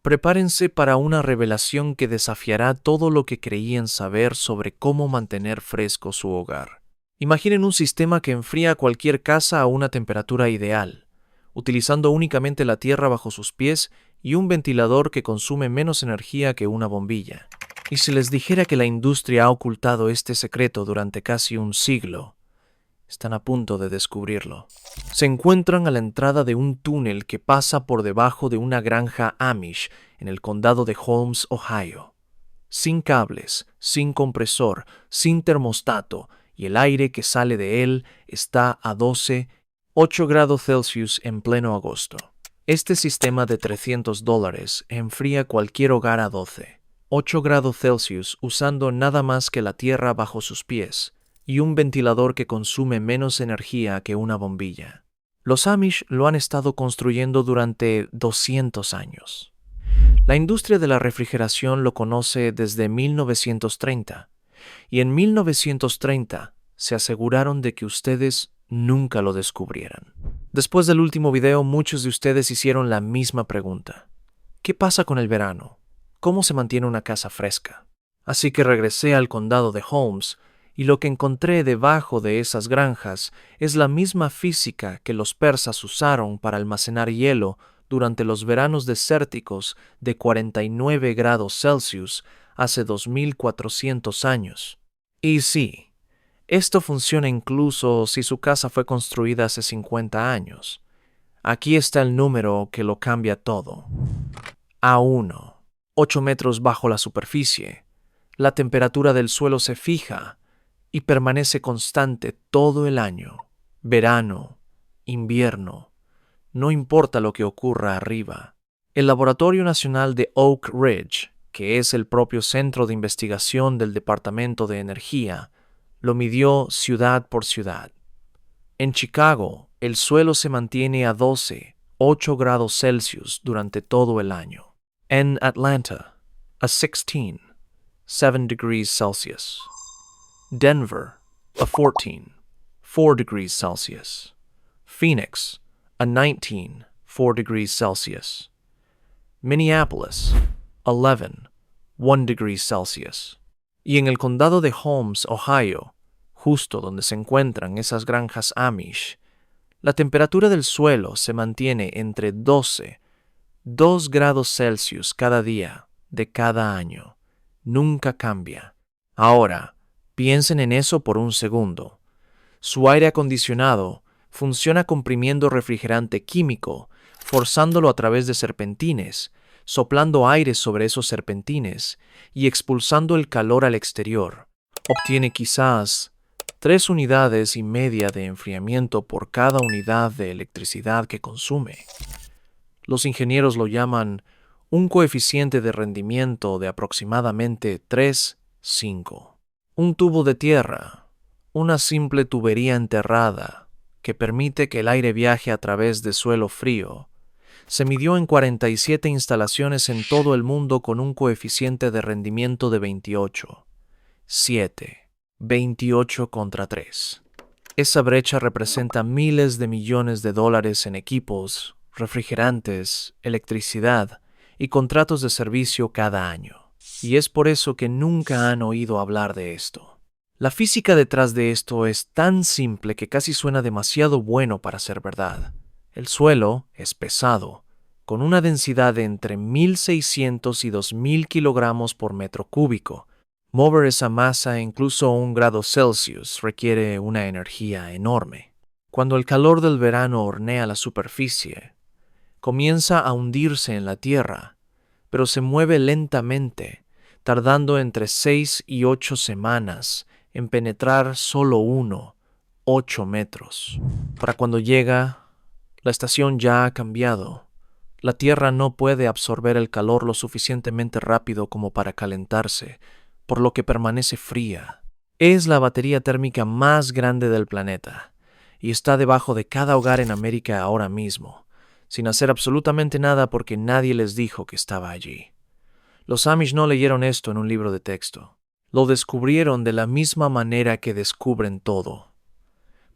Prepárense para una revelación que desafiará todo lo que creían saber sobre cómo mantener fresco su hogar. Imaginen un sistema que enfría cualquier casa a una temperatura ideal, utilizando únicamente la tierra bajo sus pies y un ventilador que consume menos energía que una bombilla. Y si les dijera que la industria ha ocultado este secreto durante casi un siglo, están a punto de descubrirlo. Se encuentran a la entrada de un túnel que pasa por debajo de una granja Amish en el condado de Holmes, Ohio. Sin cables, sin compresor, sin termostato, y el aire que sale de él está a 8 grados Celsius en pleno agosto. Este sistema de $300 enfría cualquier hogar a 8 grados Celsius usando nada más que la tierra bajo sus pies y un ventilador que consume menos energía que una bombilla. Los Amish lo han estado construyendo durante 200 años. La industria de la refrigeración lo conoce desde 1930, y en 1930 se aseguraron de que ustedes nunca lo descubrieran. Después del último video, muchos de ustedes hicieron la misma pregunta. ¿Qué pasa con el verano? ¿Cómo se mantiene una casa fresca? Así que regresé al condado de Holmes, y lo que encontré debajo de esas granjas es la misma física que los persas usaron para almacenar hielo durante los veranos desérticos de 49 grados Celsius hace 2400 años. Y sí, esto funciona incluso si su casa fue construida hace 50 años. Aquí está el número que lo cambia todo. A1, 8 metros bajo la superficie. La temperatura del suelo se fija y permanece constante todo el año, verano, invierno, no importa lo que ocurra arriba. El Laboratorio Nacional de Oak Ridge, que es el propio centro de investigación del Departamento de Energía, lo midió ciudad por ciudad. En Chicago, el suelo se mantiene a 8 grados Celsius durante todo el año. En Atlanta, a 7 degrees Celsius. Denver, a 4 degrees Celsius. Phoenix, a 4 degrees Celsius. Minneapolis, 1 degrees Celsius. Y en el condado de Holmes, Ohio, justo donde se encuentran esas granjas Amish, la temperatura del suelo se mantiene entre 2 grados Celsius cada día de cada año. Nunca cambia. Ahora, piensen en eso por un segundo. Su aire acondicionado funciona comprimiendo refrigerante químico, forzándolo a través de serpentines, soplando aire sobre esos serpentines y expulsando el calor al exterior. Obtiene quizás 3,5 unidades de enfriamiento por cada unidad de electricidad que consume. Los ingenieros lo llaman un coeficiente de rendimiento de aproximadamente 3,5. Un tubo de tierra, una simple tubería enterrada que permite que el aire viaje a través de suelo frío, se midió en 47 instalaciones en todo el mundo con un coeficiente de rendimiento de 28. 28 contra 3. Esa brecha representa miles de millones de dólares en equipos, refrigerantes, electricidad y contratos de servicio cada año. Y es por eso que nunca han oído hablar de esto. La física detrás de esto es tan simple que casi suena demasiado bueno para ser verdad. El suelo es pesado, con una densidad de entre 1,600 y 2,000 kilogramos por metro cúbico. Mover esa masa incluso a 1 grado Celsius requiere una energía enorme. Cuando el calor del verano hornea la superficie, comienza a hundirse en la tierra, pero se mueve lentamente, tardando entre 6 y 8 semanas en penetrar solo 8 metros. Para cuando llega, la estación ya ha cambiado. La tierra no puede absorber el calor lo suficientemente rápido como para calentarse, por lo que permanece fría. Es la batería térmica más grande del planeta y está debajo de cada hogar en América ahora mismo, sin hacer absolutamente nada porque nadie les dijo que estaba allí. Los Amish no leyeron esto en un libro de texto. Lo descubrieron de la misma manera que descubren todo,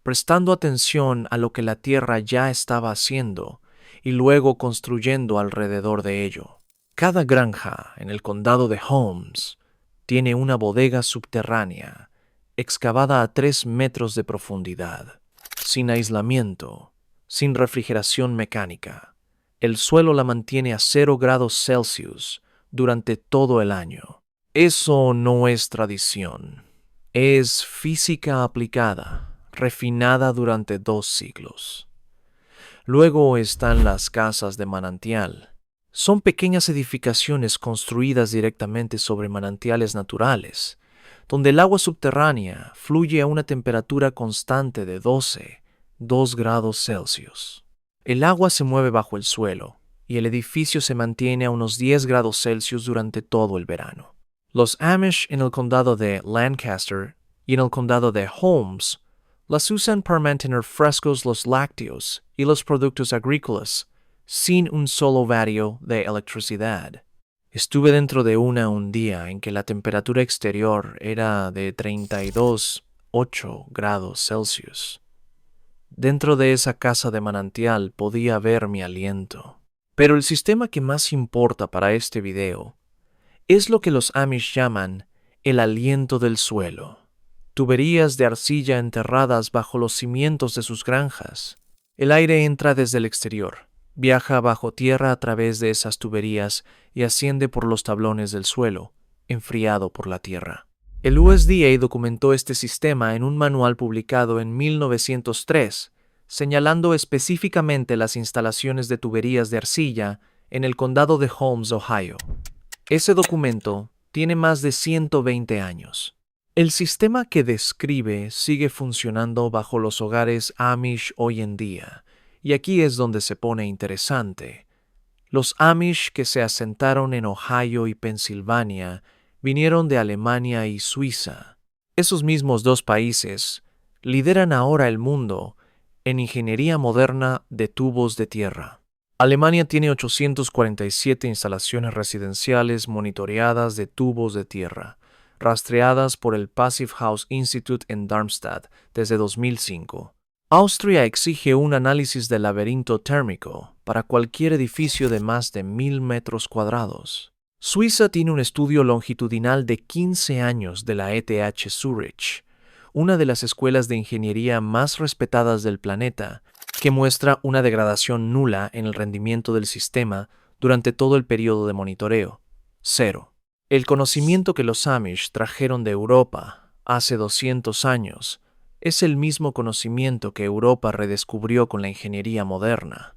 prestando atención a lo que la tierra ya estaba haciendo y luego construyendo alrededor de ello. Cada granja en el condado de Holmes tiene una bodega subterránea, excavada a 3 metros de profundidad, sin aislamiento, sin refrigeración mecánica. El suelo la mantiene a 0 grados Celsius durante todo el año. Eso no es tradición. Es física aplicada, refinada durante 2 siglos. Luego están las casas de manantial. Son pequeñas edificaciones construidas directamente sobre manantiales naturales, donde el agua subterránea fluye a una temperatura constante de 2 grados Celsius. El agua se mueve bajo el suelo y el edificio se mantiene a unos 10 grados Celsius durante todo el verano. Los Amish en el condado de Lancaster y en el condado de Holmes las usan para mantener frescos los lácteos y los productos agrícolas sin un solo vatio de electricidad. Estuve dentro de un día en que la temperatura exterior era de 32,8 grados Celsius. Dentro de esa casa de manantial podía ver mi aliento. Pero el sistema que más importa para este video es lo que los Amish llaman el aliento del suelo. Tuberías de arcilla enterradas bajo los cimientos de sus granjas. El aire entra desde el exterior, viaja bajo tierra a través de esas tuberías y asciende por los tablones del suelo, enfriado por la tierra. El USDA documentó este sistema en un manual publicado en 1903, señalando específicamente las instalaciones de tuberías de arcilla en el condado de Holmes, Ohio. Ese documento tiene más de 120 años. El sistema que describe sigue funcionando bajo los hogares Amish hoy en día, y aquí es donde se pone interesante. Los Amish que se asentaron en Ohio y Pensilvania vinieron de Alemania y Suiza. Esos mismos 2 países lideran ahora el mundo en ingeniería moderna de tubos de tierra. Alemania tiene 847 instalaciones residenciales monitoreadas de tubos de tierra, rastreadas por el Passive House Institute en Darmstadt desde 2005. Austria exige un análisis del laberinto térmico para cualquier edificio de más de 1,000 metros cuadrados. Suiza tiene un estudio longitudinal de 15 años de la ETH Zurich, una de las escuelas de ingeniería más respetadas del planeta, que muestra una degradación nula en el rendimiento del sistema durante todo el periodo de monitoreo. 0. El conocimiento que los Amish trajeron de Europa hace 200 años es el mismo conocimiento que Europa redescubrió con la ingeniería moderna.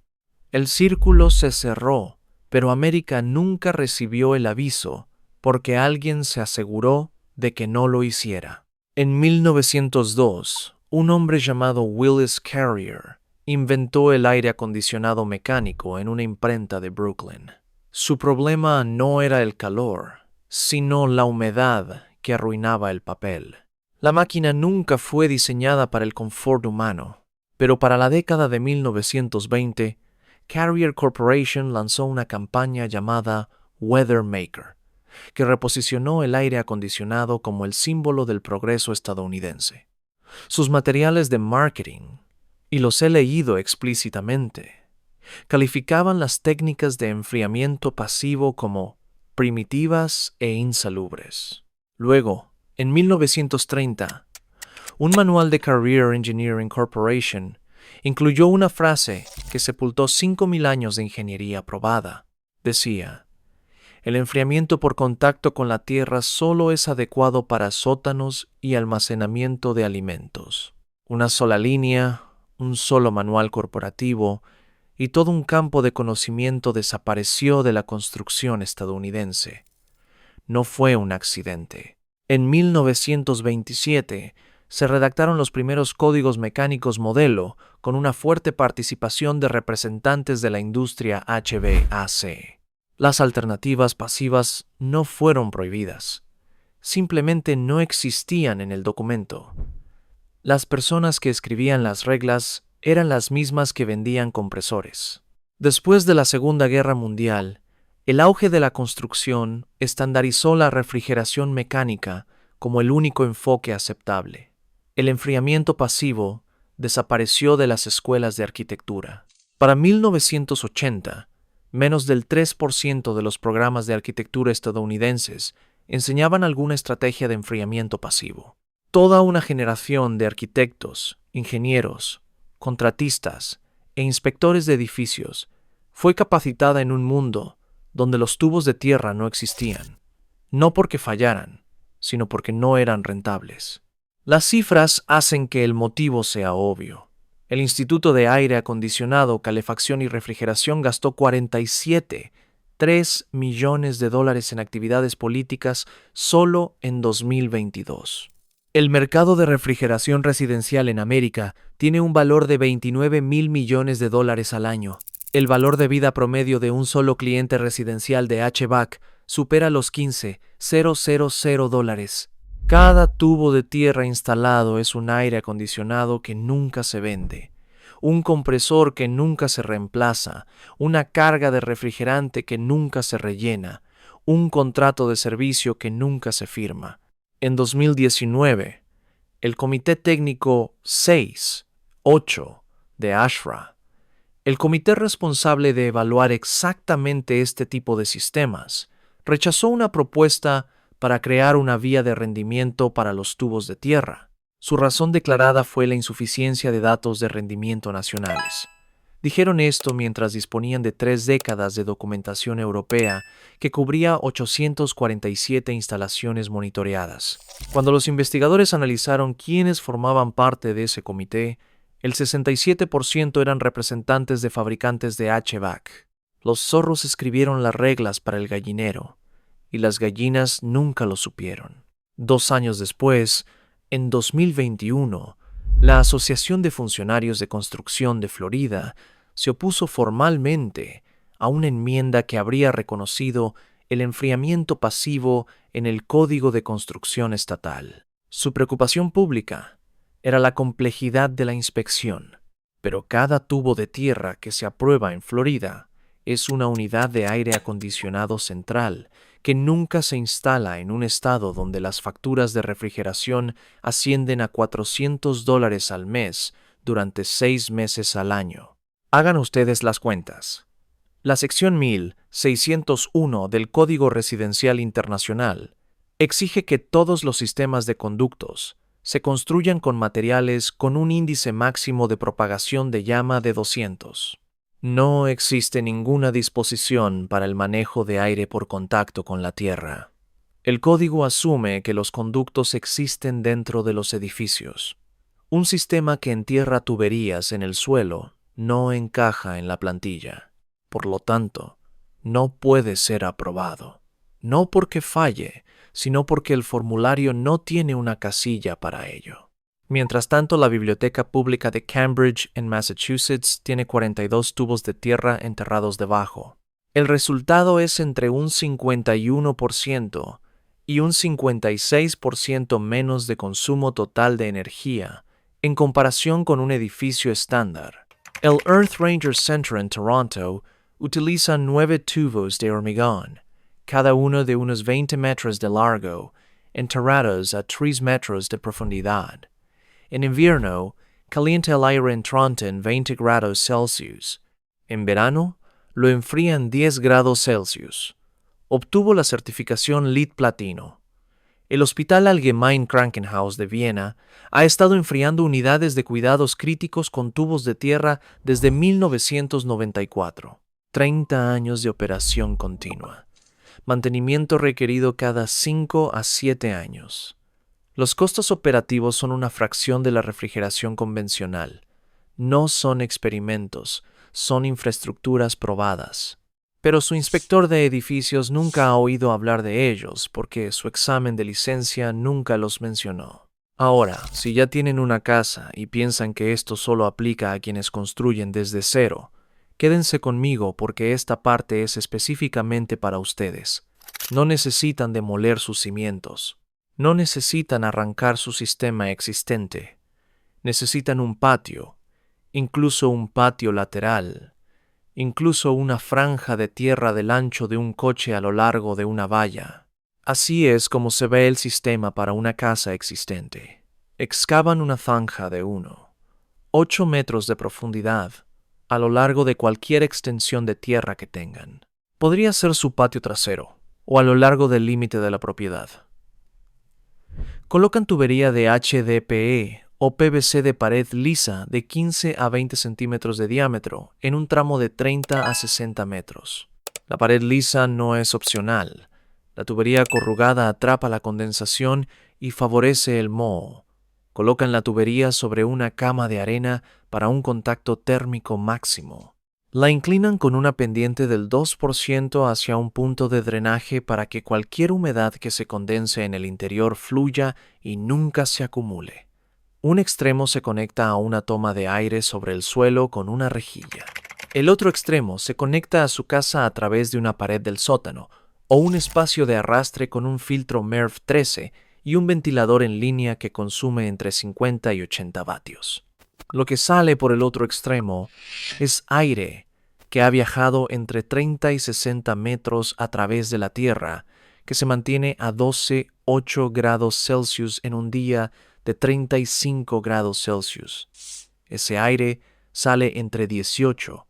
El círculo se cerró, pero América nunca recibió el aviso porque alguien se aseguró de que no lo hiciera. En 1902, un hombre llamado Willis Carrier inventó el aire acondicionado mecánico en una imprenta de Brooklyn. Su problema no era el calor, sino la humedad que arruinaba el papel. La máquina nunca fue diseñada para el confort humano, pero para la década de 1920, Carrier Corporation lanzó una campaña llamada Weather Maker, que reposicionó el aire acondicionado como el símbolo del progreso estadounidense. Sus materiales de marketing, y los he leído explícitamente, calificaban las técnicas de enfriamiento pasivo como primitivas e insalubres. Luego, en 1930, un manual de Carrier Engineering Corporation incluyó una frase que sepultó 5,000 años de ingeniería probada. Decía: el enfriamiento por contacto con la tierra solo es adecuado para sótanos y almacenamiento de alimentos. Una sola línea, un solo manual corporativo y todo un campo de conocimiento desapareció de la construcción estadounidense. No fue un accidente. En 1927 se redactaron los primeros códigos mecánicos modelo con una fuerte participación de representantes de la industria HVAC. Las alternativas pasivas no fueron prohibidas. Simplemente no existían en el documento. Las personas que escribían las reglas eran las mismas que vendían compresores. Después de la Segunda Guerra Mundial, el auge de la construcción estandarizó la refrigeración mecánica como el único enfoque aceptable. El enfriamiento pasivo desapareció de las escuelas de arquitectura. Para 1980, Menos del 3% de los programas de arquitectura estadounidenses enseñaban alguna estrategia de enfriamiento pasivo. Toda una generación de arquitectos, ingenieros, contratistas e inspectores de edificios fue capacitada en un mundo donde los tubos de tierra no existían, no porque fallaran, sino porque no eran rentables. Las cifras hacen que el motivo sea obvio. El Instituto de Aire Acondicionado, Calefacción y Refrigeración gastó 47,3 millones de dólares en actividades políticas solo en 2022. El mercado de refrigeración residencial en América tiene un valor de 29,000 millones de dólares al año. El valor de vida promedio de un solo cliente residencial de HVAC supera los 15,000 dólares. Cada tubo de tierra instalado es un aire acondicionado que nunca se vende, un compresor que nunca se reemplaza, una carga de refrigerante que nunca se rellena, un contrato de servicio que nunca se firma. En 2019, el Comité Técnico 6-8 de ASHRAE, el comité responsable de evaluar exactamente este tipo de sistemas, rechazó una propuesta para crear una vía de rendimiento para los tubos de tierra. Su razón declarada fue la insuficiencia de datos de rendimiento nacionales. Dijeron esto mientras disponían de 3 décadas de documentación europea que cubría 847 instalaciones monitoreadas. Cuando los investigadores analizaron quiénes formaban parte de ese comité, el 67% eran representantes de fabricantes de HVAC. Los zorros escribieron las reglas para el gallinero, y las gallinas nunca lo supieron. 2 años después, en 2021, la Asociación de Funcionarios de Construcción de Florida se opuso formalmente a una enmienda que habría reconocido el enfriamiento pasivo en el Código de Construcción Estatal. Su preocupación pública era la complejidad de la inspección, pero cada tubo de tierra que se aprueba en Florida es una unidad de aire acondicionado central que nunca se instala en un estado donde las facturas de refrigeración ascienden a $400 al mes durante 6 meses al año. Hagan ustedes las cuentas. La sección 1601 del Código Residencial Internacional exige que todos los sistemas de conductos se construyan con materiales con un índice máximo de propagación de llama de 200. No existe ninguna disposición para el manejo de aire por contacto con la tierra. El código asume que los conductos existen dentro de los edificios. Un sistema que entierra tuberías en el suelo no encaja en la plantilla. Por lo tanto, no puede ser aprobado. No porque falle, sino porque el formulario no tiene una casilla para ello. Mientras tanto, la Biblioteca Pública de Cambridge, en Massachusetts, tiene 42 tubos de tierra enterrados debajo. El resultado es entre un 51% y un 56% menos de consumo total de energía en comparación con un edificio estándar. El Earth Ranger Center en Toronto utiliza 9 tubos de hormigón, cada uno de unos 20 metros de largo, enterrados a 3 metros de profundidad. En invierno, calienta el aire en Toronto 20 grados Celsius. En verano, lo enfría en 10 grados Celsius. Obtuvo la certificación LEED Platino. El Hospital Allgemein Krankenhaus de Viena ha estado enfriando unidades de cuidados críticos con tubos de tierra desde 1994. 30 años de operación continua. Mantenimiento requerido cada 5 a 7 años. Los costos operativos son una fracción de la refrigeración convencional. No son experimentos, son infraestructuras probadas. Pero su inspector de edificios nunca ha oído hablar de ellos porque su examen de licencia nunca los mencionó. Ahora, si ya tienen una casa y piensan que esto solo aplica a quienes construyen desde cero, quédense conmigo porque esta parte es específicamente para ustedes. No necesitan demoler sus cimientos. No necesitan arrancar su sistema existente. Necesitan un patio, incluso un patio lateral, incluso una franja de tierra del ancho de un coche a lo largo de una valla. Así es como se ve el sistema para una casa existente. Excavan una zanja de 8 metros de profundidad, a lo largo de cualquier extensión de tierra que tengan. Podría ser su patio trasero o a lo largo del límite de la propiedad. Colocan tubería de HDPE o PVC de pared lisa de 15 a 20 centímetros de diámetro en un tramo de 30 a 60 metros. La pared lisa no es opcional. La tubería corrugada atrapa la condensación y favorece el moho. Colocan la tubería sobre una cama de arena para un contacto térmico máximo. La inclinan con una pendiente del 2% hacia un punto de drenaje para que cualquier humedad que se condense en el interior fluya y nunca se acumule. Un extremo se conecta a una toma de aire sobre el suelo con una rejilla. El otro extremo se conecta a su casa a través de una pared del sótano o un espacio de arrastre con un filtro MERV 13 y un ventilador en línea que consume entre 50 y 80 vatios. Lo que sale por el otro extremo es aire que ha viajado entre 30 y 60 metros a través de la Tierra, que se mantiene a 12,8 grados Celsius en un día de 35 grados Celsius. Ese aire sale entre 18,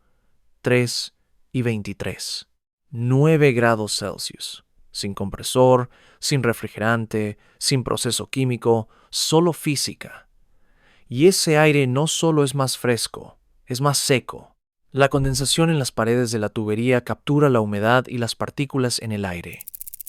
3 y 23, 9 grados Celsius, sin compresor, sin refrigerante, sin proceso químico, solo física. Y ese aire no solo es más fresco, es más seco. La condensación en las paredes de la tubería captura la humedad y las partículas en el aire.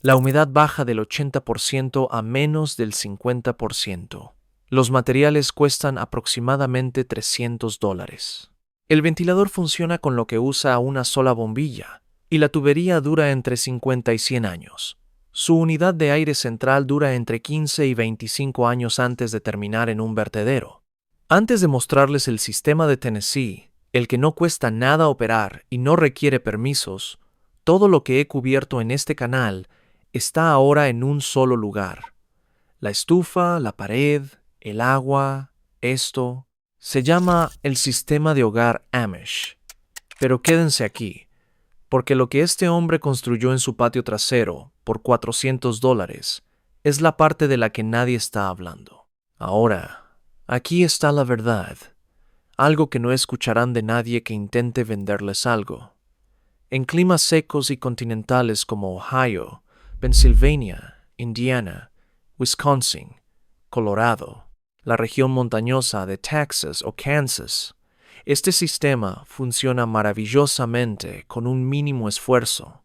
La humedad baja del 80% a menos del 50%. Los materiales cuestan aproximadamente $300. El ventilador funciona con lo que usa una sola bombilla, y la tubería dura entre 50 y 100 años. Su unidad de aire central dura entre 15 y 25 años antes de terminar en un vertedero. Antes de mostrarles el sistema de Tennessee, el que no cuesta nada operar y no requiere permisos, todo lo que he cubierto en este canal está ahora en un solo lugar. La estufa, la pared, el agua, esto, se llama el sistema de hogar Amish. Pero quédense aquí, porque lo que este hombre construyó en su patio trasero por $400 es la parte de la que nadie está hablando. Ahora, aquí está la verdad, algo que no escucharán de nadie que intente venderles algo. En climas secos y continentales como Ohio, Pennsylvania, Indiana, Wisconsin, Colorado, la región montañosa de Texas o Kansas, este sistema funciona maravillosamente con un mínimo esfuerzo.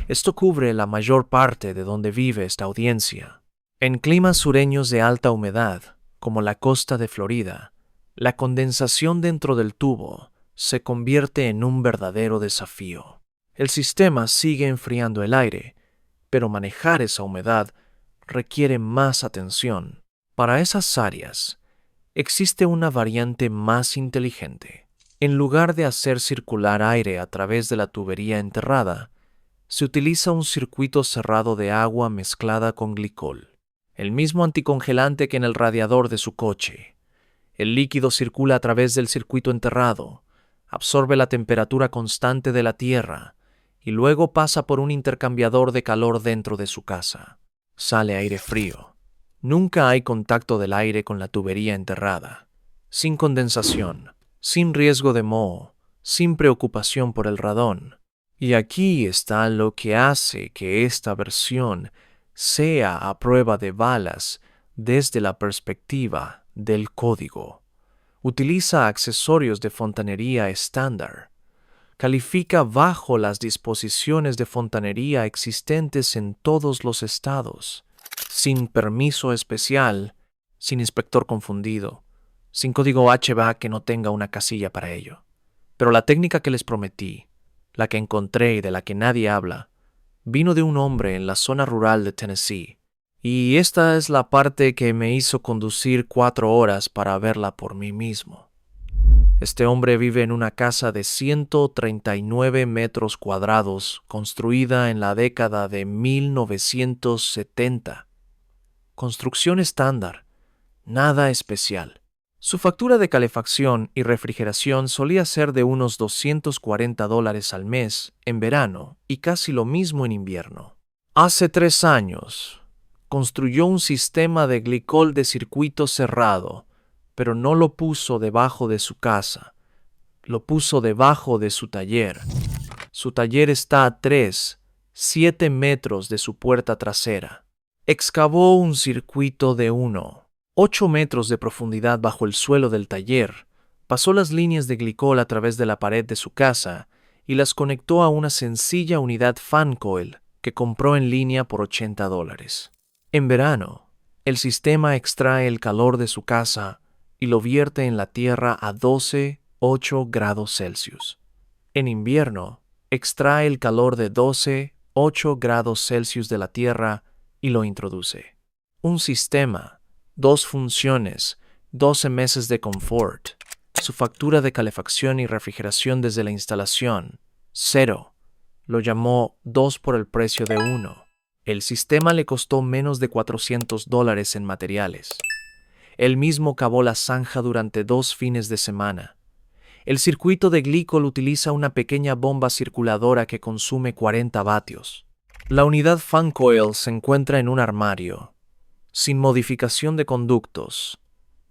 Esto cubre la mayor parte de donde vive esta audiencia. En climas sureños de alta humedad, como la costa de Florida, la condensación dentro del tubo se convierte en un verdadero desafío. El sistema sigue enfriando el aire, pero manejar esa humedad requiere más atención. Para esas áreas, existe una variante más inteligente. En lugar de hacer circular aire a través de la tubería enterrada, se utiliza un circuito cerrado de agua mezclada con glicol, el mismo anticongelante que en el radiador de su coche. El líquido circula a través del circuito enterrado, absorbe la temperatura constante de la tierra y luego pasa por un intercambiador de calor dentro de su casa. Sale aire frío. Nunca hay contacto del aire con la tubería enterrada. Sin condensación, sin riesgo de moho, sin preocupación por el radón. Y aquí está lo que hace que esta versión sea a prueba de balas desde la perspectiva del código. Utiliza accesorios de fontanería estándar. Califica bajo las disposiciones de fontanería existentes en todos los estados, sin permiso especial, sin inspector confundido, sin código HVAC que no tenga una casilla para ello. Pero la técnica que les prometí, la que encontré y de la que nadie habla, vino de un hombre en la zona rural de Tennessee. Y esta es la parte que me hizo conducir 4 horas para verla por mí mismo. Este hombre vive en una casa de 139 metros cuadrados construida en la década de 1970. Construcción estándar, nada especial. Su factura de calefacción y refrigeración solía ser de unos $240 al mes en verano y casi lo mismo en invierno. Hace 3 años, construyó un sistema de glicol de circuito cerrado, pero no lo puso debajo de su casa. Lo puso debajo de su taller. Su taller está a 7 metros de su puerta trasera. Excavó un circuito de 8 metros de profundidad bajo el suelo del taller, pasó las líneas de glicol a través de la pared de su casa y las conectó a una sencilla unidad fan coil que compró en línea por $80. En verano, el sistema extrae el calor de su casa y lo vierte en la tierra a 8 grados Celsius. En invierno, extrae el calor de 8 grados Celsius de la tierra y lo introduce. Un sistema, 2 funciones, 12 meses de confort. Su factura de calefacción y refrigeración desde la instalación, 0. Lo llamó 2 por el precio de 1. El sistema le costó menos de $400 en materiales. Él mismo cavó la zanja durante 2 fines de semana. El circuito de glicol utiliza una pequeña bomba circuladora que consume 40 vatios. La unidad fan coil se encuentra en un armario, sin modificación de conductos.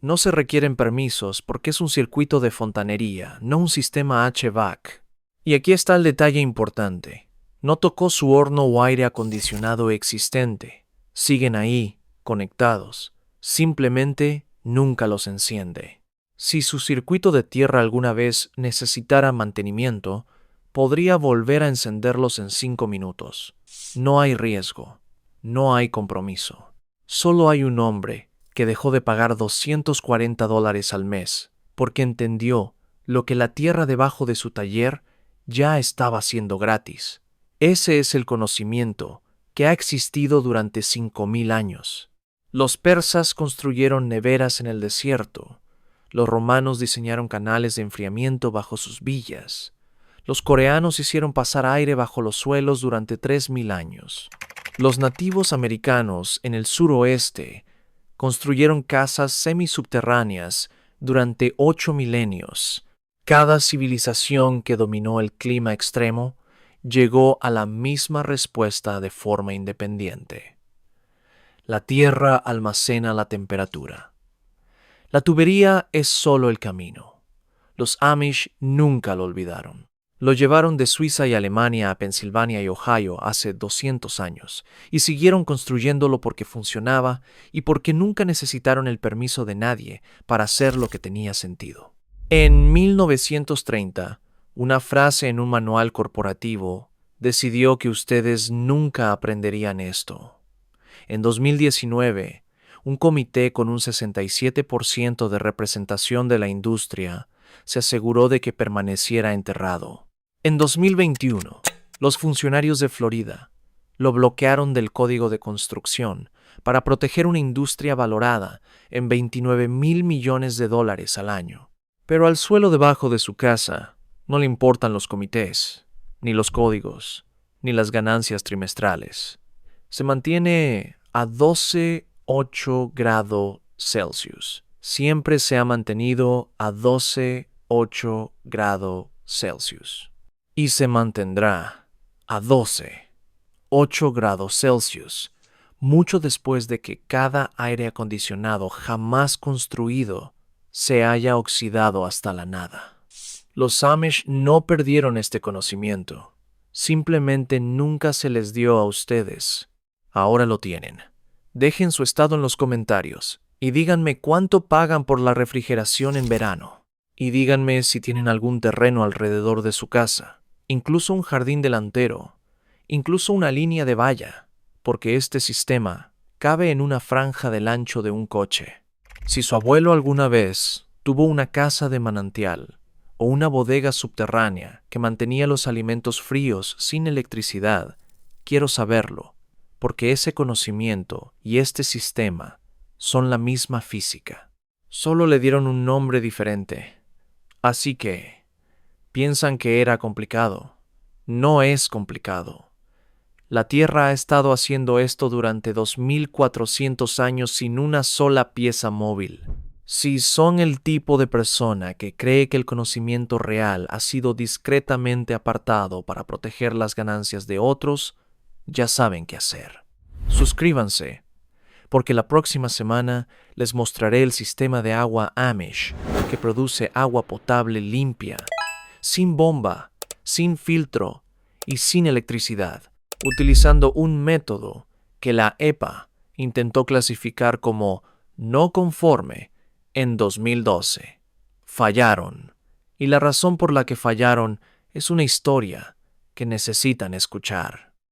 No se requieren permisos porque es un circuito de fontanería, no un sistema HVAC. Y aquí está el detalle importante. No tocó su horno o aire acondicionado existente. Siguen ahí, conectados. Simplemente nunca los enciende. Si su circuito de tierra alguna vez necesitara mantenimiento, podría volver a encenderlos en 5 minutos. No hay riesgo, no hay compromiso. Solo hay un hombre que dejó de pagar $240 al mes porque entendió lo que la tierra debajo de su taller ya estaba siendo gratis. Ese es el conocimiento que ha existido durante 5000 años. Los persas construyeron neveras en el desierto. Los romanos diseñaron canales de enfriamiento bajo sus villas. Los coreanos hicieron pasar aire bajo los suelos durante 3000 años. Los nativos americanos en el suroeste construyeron casas semisubterráneas durante 8 milenios. Cada civilización que dominó el clima extremo llegó a la misma respuesta de forma independiente. La tierra almacena la temperatura. La tubería es solo el camino. Los Amish nunca lo olvidaron. Lo llevaron de Suiza y Alemania a Pensilvania y Ohio hace 200 años y siguieron construyéndolo porque funcionaba y porque nunca necesitaron el permiso de nadie para hacer lo que tenía sentido. En 1930, una frase en un manual corporativo decidió que ustedes nunca aprenderían esto. En 2019, un comité con un 67% de representación de la industria se aseguró de que permaneciera enterrado. En 2021, los funcionarios de Florida lo bloquearon del Código de Construcción para proteger una industria valorada en $29,000 millones al año. Pero al suelo debajo de su casa no le importan los comités, ni los códigos, ni las ganancias trimestrales. Se mantiene a 8 grados Celsius. Siempre se ha mantenido a 8 grados Celsius. Y se mantendrá a 8 grados Celsius, mucho después de que cada aire acondicionado jamás construido se haya oxidado hasta la nada. Los Amish no perdieron este conocimiento. Simplemente nunca se les dio a ustedes. Ahora lo tienen. Dejen su estado en los comentarios y díganme cuánto pagan por la refrigeración en verano. Y díganme si tienen algún terreno alrededor de su casa, incluso un jardín delantero, incluso una línea de valla, porque este sistema cabe en una franja del ancho de un coche. Si su abuelo alguna vez tuvo una casa de manantial o una bodega subterránea que mantenía los alimentos fríos sin electricidad, quiero saberlo, porque ese conocimiento y este sistema son la misma física. Solo le dieron un nombre diferente. Así que, piensan que era complicado. No es complicado. La Tierra ha estado haciendo esto durante 2400 años sin una sola pieza móvil. Si son el tipo de persona que cree que el conocimiento real ha sido discretamente apartado para proteger las ganancias de otros, ya saben qué hacer. Suscríbanse, porque la próxima semana les mostraré el sistema de agua Amish que produce agua potable limpia sin bomba, sin filtro y sin electricidad, utilizando un método que la EPA intentó clasificar como no conforme en 2012. Fallaron, y la razón por la que fallaron es una historia que necesitan escuchar.